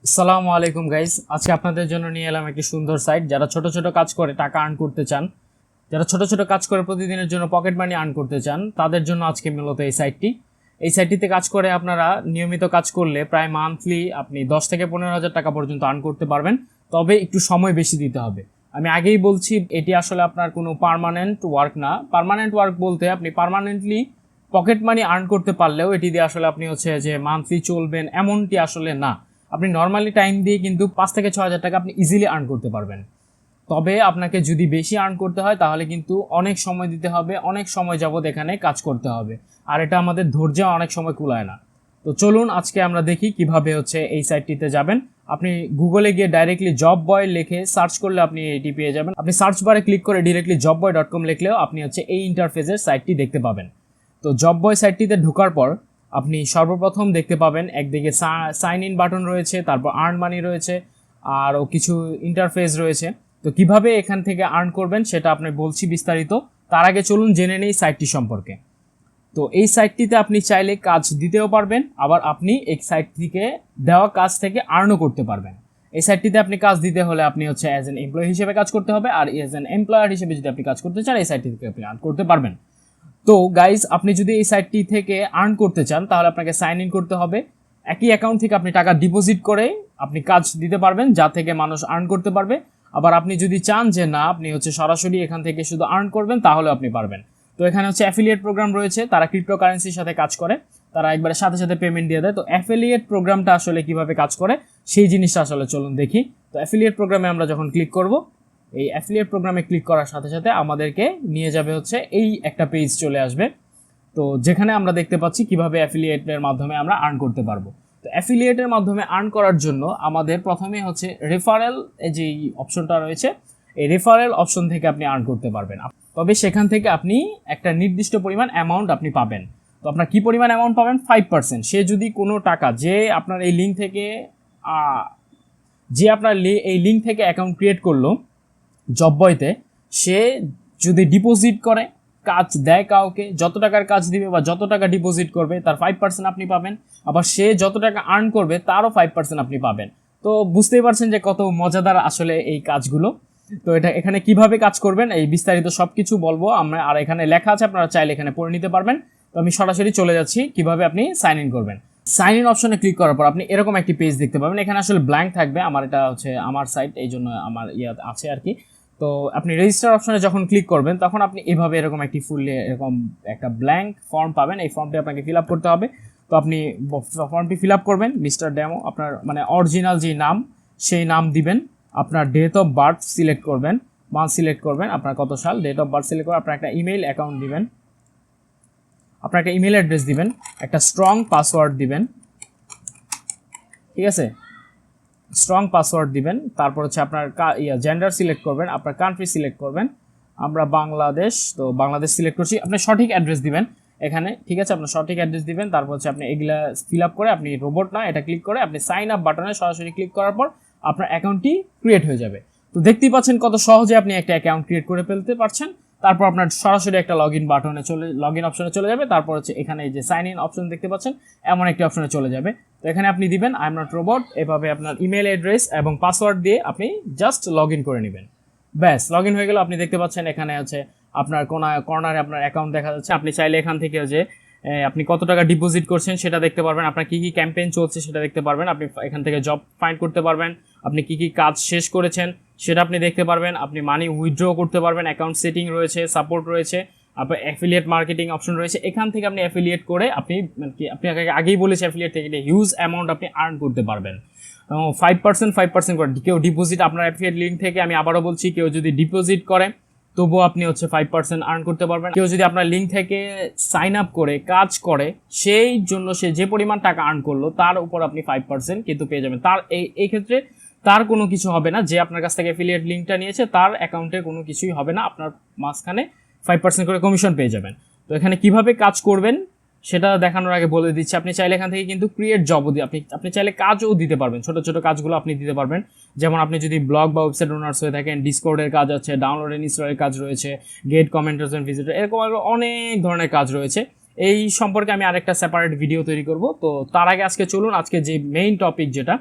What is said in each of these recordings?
আসসালামু আলাইকুম গাইস, আজকে আপনাদের জন্য নিয়ে এলাম একটি সুন্দর সাইট। যারা ছোট ছোট কাজ করে টাকা আর্ন করতে চান, যারা ছোট ছোট কাজ করে প্রতিদিনের জন্য পকেট মানি আর্ন করতে চান, তাদের জন্য আজকে মূলত এই সাইটটিতে কাজ করে আপনারা নিয়মিত কাজ করলে প্রায় মান্থলি আপনি 10 থেকে 15 হাজার টাকা পর্যন্ত আর্ন করতে পারবেন। তবে একটু সময় বেশি দিতে হবে। আমি আগেই বলছি, এটি আসলে আপনার কোনো পার্মানেন্ট ওয়ার্ক না। পার্মানেন্ট ওয়ার্ক বলতে আপনি পার্মানেন্টলি পকেট মানি আর্ন করতে পারলেও এটি দিয়ে আসলে আপনি হচ্ছে যে মান্থলি চলবেন এমনটি আসলে না। আপনি নর্মালি টাইম দিয়ে কিন্তু 5 থেকে 6 হাজার টাকা আপনি ইজিলি আর্ন করতে পারবেন। তবে আপনাকে যদি বেশি আর্ন করতে হয় তাহলে কিন্তু অনেক সময় দিতে হবে, অনেক সময় যাবত এখানে কাজ করতে হবে। আর এটা আমাদের ধৈর্য অনেক সময় কুলায় না। তো চলুন আজকে আমরা দেখি কিভাবে হচ্ছে এই সাইটটিতে যাবেন। আপনি গুগলে গিয়ে ডাইরেক্টলি জব বয় লিখে সার্চ করলে আপনি এটি পেয়ে যাবেন। আপনি সার্চ বারে ক্লিক করে ডিরেক্টলি jobboy.com লিখলেও আপনি হচ্ছে এই ইন্টারফেসের সাইটটি দেখতে পাবেন। তো জব বয় সাইটটিতে ঢোকার পর আপনি সর্বপ্রথম দেখতে পাবেন একদিকে সাইন ইন বাটন রয়েছে, তারপর আর্ন মানি রয়েছে, আরও কিছু ইন্টারফেস রয়েছে। তো কিভাবে এখান থেকে আর্ন করবেন সেটা আপনি বলছি বিস্তারিত। তার আগে চলুন জেনে নেই সাইটটি সম্পর্কে। তো এই সাইটটিতে আপনি চাইলে কাজ দিতেও পারবেন, আবার আপনি এই সাইট থেকে দেওয়া কাজ থেকে আর্নও করতে পারবেন। এই সাইটটিতে আপনি কাজ দিতে হলে আপনি হচ্ছে অ্যাজ এন এমপ্লয়ি হিসেবে কাজ করতে হবে, আর অ্যাজ এন এমপ্লয়ার হিসেবে যদি আপনি কাজ করতে চান এই সাইটটি থেকে আপনি আর্ন করতে পারবেন। তো গাইজ, আপনি যদি এই সাইটটি থেকে আর্ন করতে চান তাহলে আপনাকে সাইন ইন করতে হবে। একই অ্যাকাউন্ট থেকে আপনি টাকা ডিপোজিট করে আপনি কাজ দিতে পারবেন, যা থেকে মানুষ আর্ন করতে পারবে। আবার আপনি যদি চান যে না, আপনি হচ্ছে সরাসরি এখান থেকে শুধু আর্ন করবেন, তাহলে আপনি পারবেন। তো এখানে হচ্ছে অ্যাফিলিয়েট প্রোগ্রাম রয়েছে, তারা ক্রিপ্টোকারেন্সির সাথে কাজ করে, তারা একবারে সাথে সাথে পেমেন্ট দিয়ে দেয়। তো অ্যাফিলিয়েট প্রোগ্রামটা আসলে কিভাবে কাজ করে সেই জিনিসটা আসলে চলুন দেখি। তো অ্যাফিলিয়েট প্রোগ্রামে আমরা যখন ক্লিক করব, এই অ্যাফিলিয়েট প্রোগ্রামে ক্লিক করার সাথে সাথে আমাদেরকে নিয়ে যাবে হচ্ছে এই একটা পেজ চলে আসবে। তো যেখানে আমরা দেখতে পাচ্ছি কিভাবে অ্যাফিলিয়েটের মাধ্যমে আমরা আর্ন করতে পারবো। তো অ্যাফিলিয়েটের মাধ্যমে আর্ন করার জন্য আমাদের প্রথমে হচ্ছে রেফারেল, এই যে অপশনটা রয়েছে, এই রেফারেল অপশন থেকে আপনি আর্ন করতে পারবেন। তবে সেখান থেকে আপনি একটা নির্দিষ্ট পরিমাণ অ্যামাউন্ট আপনি পাবেন। তো আপনার কি পরিমাণ অ্যামাউন্ট পাবেন? 5%। সে যদি কোনো টাকা, যে আপনার এই লিঙ্ক থেকে এই লিঙ্ক থেকে অ্যাকাউন্ট ক্রিয়েট করলো জব বয়তে, সে যদি ডিপোজিট করে, কাজ দেয় কাউকে, যত টাকার কাজ দিবে বা যত টাকা ডিপোজিট করবে তার 5% আপনি পাবেন। আবার সে যত টাকা আর্ন করবে তারও 5% আপনি পাবেন। তো বুঝতেই পারছেন যে কত মজাদার আসলে এই কাজগুলো। তো এটা এখানে কিভাবে কাজ করবেন এই বিস্তারিত সব কিছু বলবো আমরা, আর এখানে লেখা আছে, আপনারা চাইলে এখানে পড়ে নিতে পারবেন। তো আমি সরাসরি চলে যাচ্ছি কিভাবে আপনি সাইন ইন করবেন। সাইন ইন অপশনে ক্লিক করার পর আপনি এরকম একটি পেজ দেখতে পাবেন। এখানে আসলে ব্ল্যাঙ্ক থাকবে, আমার এটা হচ্ছে আমার সাইট, এই জন্য আমার আছে আর কি। তো আপনি রেজিস্টার অপশনে যখন ক্লিক করবেন তখন আপনি এভাবে এরকম একটি ফুললি এরকম একটা ব্ল্যাঙ্ক ফর্ম পাবেন। এই ফর্মটি আপনাকে ফিল আপ করতে হবে। তো আপনি ফর্মটি ফিল আপ করবেন, মিস্টার ডেমো, আপনার মানে অরিজিনাল যে নাম সেই নাম দিবেন। আপনার ডেট অফ বার্থ সিলেক্ট করবেন, মান্থ সিলেক্ট করবেন, আপনার কত সাল, ডেট অফ বার্থ সিলেক্ট করে আপনার একটা ইমেইল অ্যাকাউন্ট দিবেন, আপনার একটা ইমেল অ্যাড্রেস দিবেন, একটা স্ট্রং পাসওয়ার্ড দিবেন, ঠিক আছে, স্ট্রং পাসওয়ার্ড দিবেন। তারপর হচ্ছে আপনার জেন্ডার সিলেক্ট করবেন, আপনার কান্ট্রি সিলেক্ট করবেন, আমরা বাংলাদেশ, তো বাংলাদেশ সিলেক্ট করছি। আপনি সঠিক অ্যাড্রেস দিবেন এখানে, ঠিক আছে, আপনার সঠিক অ্যাড্রেস দিবেন। তারপর হচ্ছে আপনি এগুলা ফিল আপ করে আপনি রোবট না, এটা ক্লিক করে আপনি সাইন আপ বাটনে সরাসরি ক্লিক করার পর আপনার অ্যাকাউন্টটি ক্রিয়েট হয়ে যাবে। তো দেখতেই পাচ্ছেন কত সহজে আপনি একটা অ্যাকাউন্ট ক্রিয়েট করে ফেলতে পারছেন। তারপর আপনার সরাসরি একটা লগ ইন অপশনে চলে যাবে। তারপর হচ্ছে এখানে যে সাইন ইন অপশন দেখতে পাচ্ছেন, এমন একটি অপশনে চলে যাবে। তো এখানে আপনি দিবেন আই এম নট রোবট, এভাবে আপনার ইমেল অ্যাড্রেস এবং পাসওয়ার্ড দিয়ে আপনি জাস্ট লগ ইন করে নেবেন। ব্যাস, লগ ইন হয়ে গেল। আপনি দেখতে পাচ্ছেন এখানে হচ্ছে আপনার কর্নারে আপনার অ্যাকাউন্ট দেখা যাচ্ছে। আপনি চাইলে এখান থেকে যে আপনি কত টাকা ডিপোজিট করছেন সেটা দেখতে পারবেন, আপনার কী কী ক্যাম্পেইন চলছে সেটা দেখতে পারবেন, আপনি এখান থেকে জব ফাইন্ড করতে পারবেন, আপনি কী কী কাজ শেষ করেছেন সেটা আপনি দেখতে পারবেন, আপনি মানি উইথড্র করতে পারবেন, অ্যাকাউন্ট সেটিং রয়েছে, সাপোর্ট রয়েছে, আপনার অ্যাফিলিয়েট মার্কেটিং অপশন রয়েছে। এখান থেকে আপনি অ্যাফিলিয়েট করে আপনি আগেই বলেছি অ্যাফিলিয়েট থেকে হিউজ অ্যামাউন্ট আপনি আর্ন করতে পারবেন। 5% করে কেউ ডিপোজিট, আপনার অ্যাফিলিয়েট লিঙ্ক থেকে, আমি আবারও বলছি, কেউ যদি ডিপোজিট করে তবুও আপনি হচ্ছে 5% আর্ন করতে পারবেন। কেউ যদি আপনার লিঙ্ক থেকে সাইন আপ করে কাজ করে, সেই জন্য সে যে পরিমাণ টাকা আর্ন করলো তার উপর আপনি 5% কিন্তু পেয়ে যাবেন। তার এই ক্ষেত্রে তার কোনো কিছু হবে না, যে আপনার কাছ থেকে অ্যাফিলিয়েট লিঙ্কটা নিয়েছে তার অ্যাকাউন্টে কোনো কিছুই হবে না, আপনার মাঝখানে 5% করে কমিশন পেয়ে যাবেন। তো এখানে কিভাবে কাজ করবেন সেটা দেখানোর আগে বলে দিচ্ছি, আপনি চাইলে এখান থেকে কিন্তু ক্রিয়েট জবও দিয়ে আপনি চাইলে কাজও দিতে পারবেন, ছোট ছোট কাজগুলো আপনি দিতে পারবেন। যেমন আপনি যদি ব্লগ বা ওয়েবসাইট ওনার্স হয়ে থাকেন, ডিসকর্ডের কাজ আছে, ডাউনলোড এন্ড ইনস্টলের কাজ রয়েছে, গেট কমেন্টার্স এন্ড ভিজিটর, এরকম অনেক ধরনের কাজ রয়েছে। এই সম্পর্কে আমি আরেকটা সেপারেট ভিডিও তৈরি করব। তো তার আগে আজকে চলুন, আজকে যে মেইন টপিক যেটা,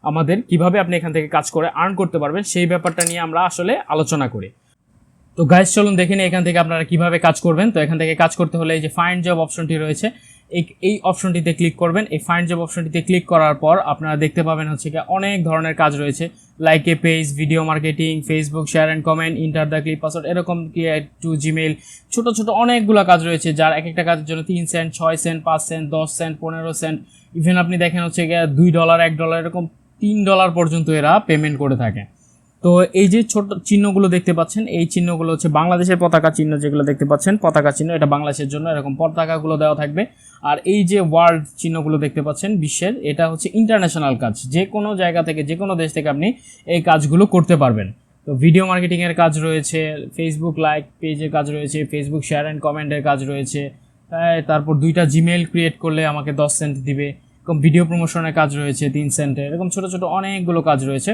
আমাদের কিভাবে আপনি এখান থেকে কাজ করে আর্ন করতে পারবেন সেই ব্যাপারটা নিয়ে আমরা আসলে আলোচনা করি। তো গাইস চলুন দেখে নিই এখান থেকে আপনারা কিভাবে কাজ করবেন। তো এখান থেকে কাজ করতে হলে এই যে ফাইন্ড জব অপশনটি রয়েছে, এই অপশনটিতে ক্লিক করবেন। এই ফাইন্ড জব অপশনটিতে ক্লিক করার পর আপনারা দেখতে পাবেন হচ্ছে কি অনেক ধরনের কাজ রয়েছে, like a page, video marketing, Facebook share and comment, enter the clip password, এরকম ক্রিয়েট টু জিমেইল, ছোট ছোট অনেকগুলো কাজ রয়েছে, যার এক একটা কাজের জন্য 3 cent, 6 cent, 5 cent, 10 cent, 15 cent, even আপনি দেখেন হচ্ছে গিয়ে $2, $1, এরকম $3 পর্যন্ত এরা পেমেন্ট করে থাকে। তো এই যে ছোট চিহ্নগুলো দেখতে পাচ্ছেন, এই চিহ্নগুলো হচ্ছে বাংলাদেশের পতাকা চিহ্ন, যেগুলো দেখতে পাচ্ছেন পতাকা চিহ্ন, এটা বাংলাদেশের জন্য এরকম পতাকাগুলো দেওয়া থাকবে। আর এই যে ওয়ার্ল্ড চিহ্নগুলো দেখতে পাচ্ছেন বিশ্বের, এটা হচ্ছে ইন্টারন্যাশনাল কাজ, যে কোনো জায়গা থেকে যে কোনো দেশ থেকে আপনি এই কাজগুলো করতে পারবেন। তো ভিডিও মার্কেটিংয়ের কাজ রয়েছে, ফেসবুক লাইক পেজের কাজ রয়েছে, ফেসবুক শেয়ার অ্যান্ড কমেন্টের কাজ রয়েছে, তারপর 2টা জিমেইল ক্রিয়েট করলে আমাকে 10 সেন্ট দিবে, এরকম ভিডিও প্রমোশনের কাজ রয়েছে 3 সেন্টের, এরকম ছোটো ছোটো অনেকগুলো কাজ রয়েছে।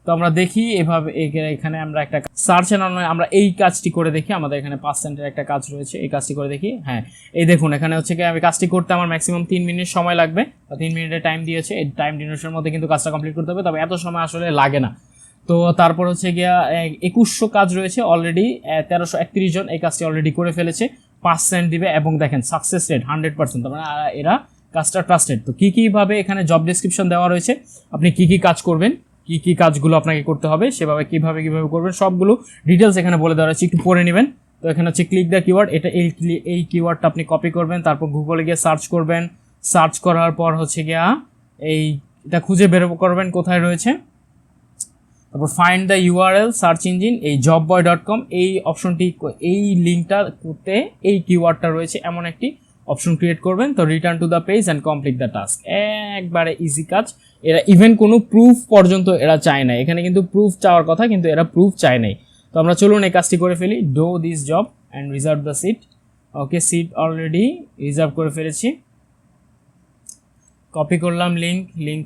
তো আমরা দেখি এভাবে, এখানে আমরা একটা সার্চ এন্ড অনলাইন, আমরা এই কাজটি করে দেখি। আমাদের এখানে 5 সেন্টের একটা কাজ রয়েছে, এই কাজটি করে দেখি। হ্যাঁ, এই দেখুন এখানে হচ্ছে কি আমি কাজটি করতে আমার ম্যাক্সিমাম 3 মিনিট সময় লাগবে, 3 মিনিটের টাইম দিয়েছে। এই টাইম ডিউরেশনের মধ্যে কিন্তু কাজটা কমপ্লিট করতে হবে, তবে এত সময় আসলে লাগে না। তো তারপর হচ্ছে গিয়া 2100 কাজ রয়েছে অলরেডি, 1331 জন এই কাজটি অলরেডি করে ফেলেছে, 5 সেন্ট দিবে, এবং দেখেন সাকসেস রেট 100%, মানে এরা কাজটা ট্রাস্টেড। তো কীভাবে এখানে জব ডেসক্রিপশন দেওয়া রয়েছে, আপনি কী কাজ করবেন, কি কাজগুলো আপনাকে করতে হবে, সেভাবে কিভাবে করবেন সবগুলো ডিটেলস এখানে বলে দেওয়া রয়েছে, একটু পড়ে নেবেন। তো এখানে হচ্ছে ক্লিক দ্য কিওয়ার্ড, এটা এই কিওয়ার্ডটা আপনি কপি করবেন, তারপর গুগলে গিয়ে সার্চ করবেন, সার্চ করার পর হচ্ছে গিয়া এটা খুঁজে বের করবেন কোথায় রয়েছে, তারপর find the URL search engine, এই jobboy.com, এই অপশনটি, এই লিঙ্কটা করতে এই কিওয়ার্ডটা রয়েছে এমন একটি অপশন ক্রিয়েট করবেন। তো return to the page and complete the task, একবারে ইজি কাজ। এরা ইভেন কোনো প্রুফ পর্যন্ত এরা চায় না, এখানে কিন্তু প্রুফ চাওয়ার কথা, কিন্তু এরা প্রুফ চায় নাই। তো আমরা চলুন এই কাজটি করে ফেলি, do this job and reserve the seat. Okay, seat already reserve করে ফেলেছি। কপি করলাম লিঙ্ক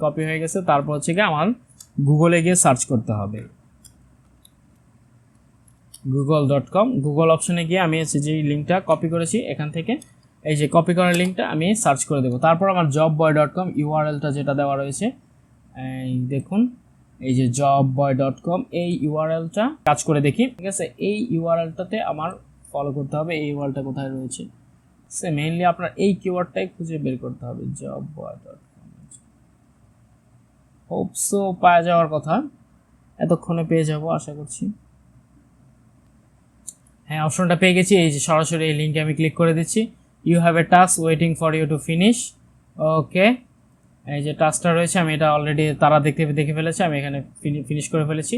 কপি হয়ে গেছে। তারপর হচ্ছে কি আমার গুগলে গিয়ে সার্চ করতে হবে, google.com, গুগল অপশনে গিয়ে আমি হচ্ছে যে লিঙ্কটা কপি করেছি এখান থেকে, এই যে কপি করার লিঙ্কটা আমি সার্চ করে দেবো। তারপর আমার jobboy.com ইউআরএলটা যেটা দেওয়া রয়েছে, এই দেখুন, এই যে jobboy.com, এই ইউআরএলটা কাজ করে দেখি। ঠিক আছে, এই ইউআরএলটাতে আমার ফলো করতে হবে। এই ইউআরএলটা কোথায় রয়েছে, সে মেইনলি আপনার এই কিওয়ার্ডটাই খুঁজে বের করতে হবে, jobboy.com। হোপসো পাওয়া যাওয়ার কথা, এতক্ষণে পেয়ে যাব আশা করছি। হ্যাঁ, অপশনটা পেয়ে গেছি। এই যে সরাসরি এই লিঙ্কে আমি ক্লিক করে দিচ্ছি, you have a task waiting for you to finish. Okay, এই যে টাস্কটা রয়েছে আমি এটা অলরেডি তারা দেখে ফেলেছে, আমি এখানে ফিনিশ করে ফেলেছি।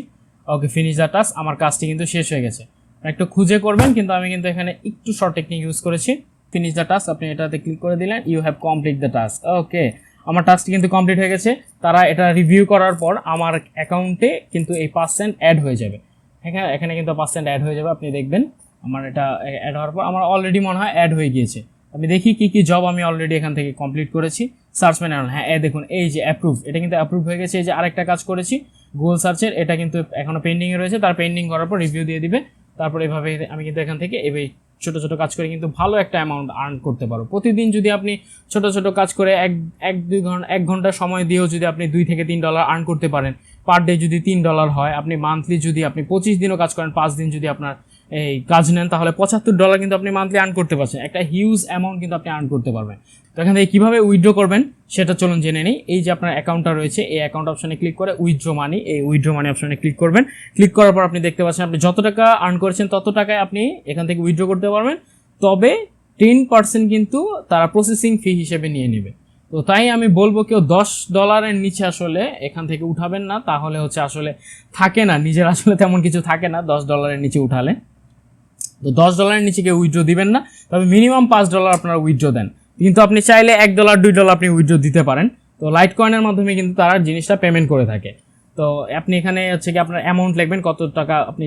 ওকে, ফিনিশ দ্য টাস্ক, আমার কাজটি কিন্তু শেষ হয়ে গেছে। একটু খুঁজে করবেন, কিন্তু আমি কিন্তু এখানে একটু শর্ট টেকনিক ইউজ করেছি। ফিনিশ দ্য টাস্ক, আপনি এটাতে ক্লিক করে দিলেন, you have complete the task. Okay, আমার টাস্কটি কিন্তু কমপ্লিট হয়ে গেছে। তারা এটা রিভিউ করার পর আমার অ্যাকাউন্টে কিন্তু এই 5% অ্যাড হয়ে যাবে। এখানে কিন্তু 5% অ্যাড হয়ে যাবে, আপনি দেখবেন আমার এটা অ্যাড হওয়ার পর আমার অলরেডি মনে হয় অ্যাড হয়ে গিয়েছে। আমি দেখি কি জব আমি অলরেডি এখান থেকে কমপ্লিট করেছি। সার্চ প্যানেল, হ্যাঁ দেখুন এই যে অ্যাপ্রুভ, এটা কিন্তু অ্যাপ্রুভ হয়ে গেছে। এই যে আরেকটা কাজ করেছি গুগল সার্চের, এটা কিন্তু এখনও পেন্ডিংয়ে রয়েছে, তার পেন্ডিং করার পর রিভিউ দিয়ে দিবে। তারপর এভাবে আমি কিন্তু এখান থেকে এভাবে ছোটো ছোটো কাজ করে কিন্তু ভালো একটা অ্যামাউন্ট আর্ন করতে পারো। প্রতিদিন যদি আপনি ছোটো ছোটো কাজ করে 1 ঘন্টা সময় দিয়েও যদি আপনি $2 থেকে $3 আর্ন করতে পারেন, পার ডে যদি $3 হয়, আপনি মান্থলি যদি আপনি 25 দিনও কাজ করেন, 5 দিন যদি আপনার এই কাজ নেন, তাহলে $75 কিন্তু আপনি মান্থলি আর্ন করতে পারছেন। একটা হিউজ অ্যামাউন্ট কিন্তু আপনি আর্ন করতে পারবেন। তো এখান থেকে কীভাবে উইথড্র করবেন সেটা চলুন জেনে নিই। এই যে আপনার অ্যাকাউন্টটা রয়েছে, এই অ্যাকাউন্ট অপশনে ক্লিক করে উইথড্র মানি, এই উইথড্র মানি অপশনে ক্লিক করবেন। ক্লিক করার পর আপনি দেখতে পাচ্ছেন আপনি যত টাকা আর্ন করেছেন তত টাকায় আপনি এখান থেকে উইথড্র করতে পারবেন, তবে 10% কিন্তু তারা প্রসেসিং ফি হিসেবে নিয়ে নেবে। তো তাই আমি বলবো কেউ $10 নিচে আসলে এখান থেকে উঠাবেন না, তাহলে হচ্ছে আসলে থাকে না, নিজের আসলে তেমন কিছু থাকে না $10 নিচে উঠালে। তো $10 নিচে কেউ উইথড্র দিবেন না, তবে মিনিমাম $5 আপনারা উইথড্র দেন। কিন্তু আপনি চাইলে $1 $2 আপনি উইথড্র দিতে পারেন। তো লাইট কয়েনের মাধ্যমে কিন্তু তারা জিনিসটা পেমেন্ট করে থাকে। তো আপনি এখানে হচ্ছে কি আপনার অ্যামাউন্ট লিখবেন, কত টাকা আপনি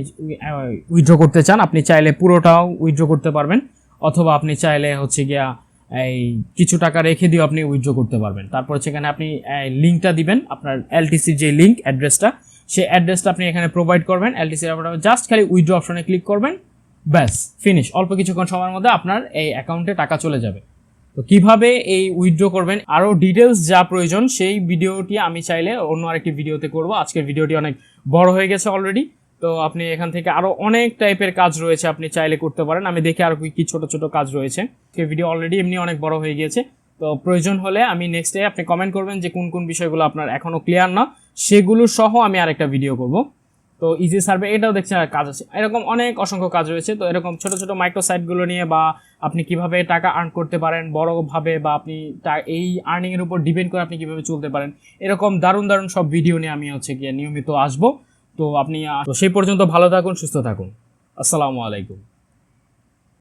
উইথড্র করতে চান। আপনি চাইলে পুরোটাও উইথড্র করতে পারবেন, অথবা আপনি চাইলে হচ্ছে গিয়া এই কিছু টাকা রেখে দিয়েও আপনি উইথড্র করতে পারবেন। তারপর সেখানে আপনি লিঙ্কটা দিবেন, আপনার এলটিসির যে লিঙ্ক অ্যাড্রেসটা, সেই অ্যাড্রেসটা আপনি এখানে প্রোভাইড করবেন। এলটিসির জাস্ট খালি উইথড্র অপশনে ক্লিক করবেন, ব্যাস ফিনিশ। অল্প কিছুক্ষণ সময়ের মধ্যে আপনার এই অ্যাকাউন্টে টাকা চলে যাবে। তো কিভাবে এই উইথড্র করবেন আরও ডিটেলস যা প্রয়োজন সেই ভিডিওটি আমি চাইলে অন্য আরেকটি ভিডিওতে করব। আজকের ভিডিওটি অনেক বড় হয়ে গেছে অলরেডি, তো আপনি এখান থেকে আরও অনেক টাইপের কাজ রয়েছে, আপনি চাইলে করতে পারেন। আমি দেখি আরও কি ছোট ছোট কাজ রয়েছে। ভিডিও অলরেডি এমনি অনেক বড় হয়ে গিয়েছে, তো প্রয়োজন হলে আমি নেক্সট ডে আপনি কমেন্ট করবেন যে কোন কোন বিষয়গুলো আপনার এখনও ক্লিয়ার না, সেগুলো সহ আমি আরেকটা ভিডিও করব। তো ইজি সার্ভে এটাও দেখছেন কাজ আছে, এরকম অনেক অসংখ্য কাজ রয়েছে। তো এরকম ছোট ছোট মাইক্রো সাইটগুলো নিয়ে বা আপনি কিভাবে টাকা আর্ন করতে পারেন বড়ভাবে, বা আপনি এই আর্নিংয়ের উপর ডিপেন্ড করে আপনি কিভাবে চলতে পারেন, এরকম দারুণ দারুণ সব ভিডিও নিয়ে আমি গিয়ে নিয়মিত আসবো। তো আপনি তো সেই পর্যন্ত ভালো থাকুন, সুস্থ থাকুন। আসসালামু আলাইকুম।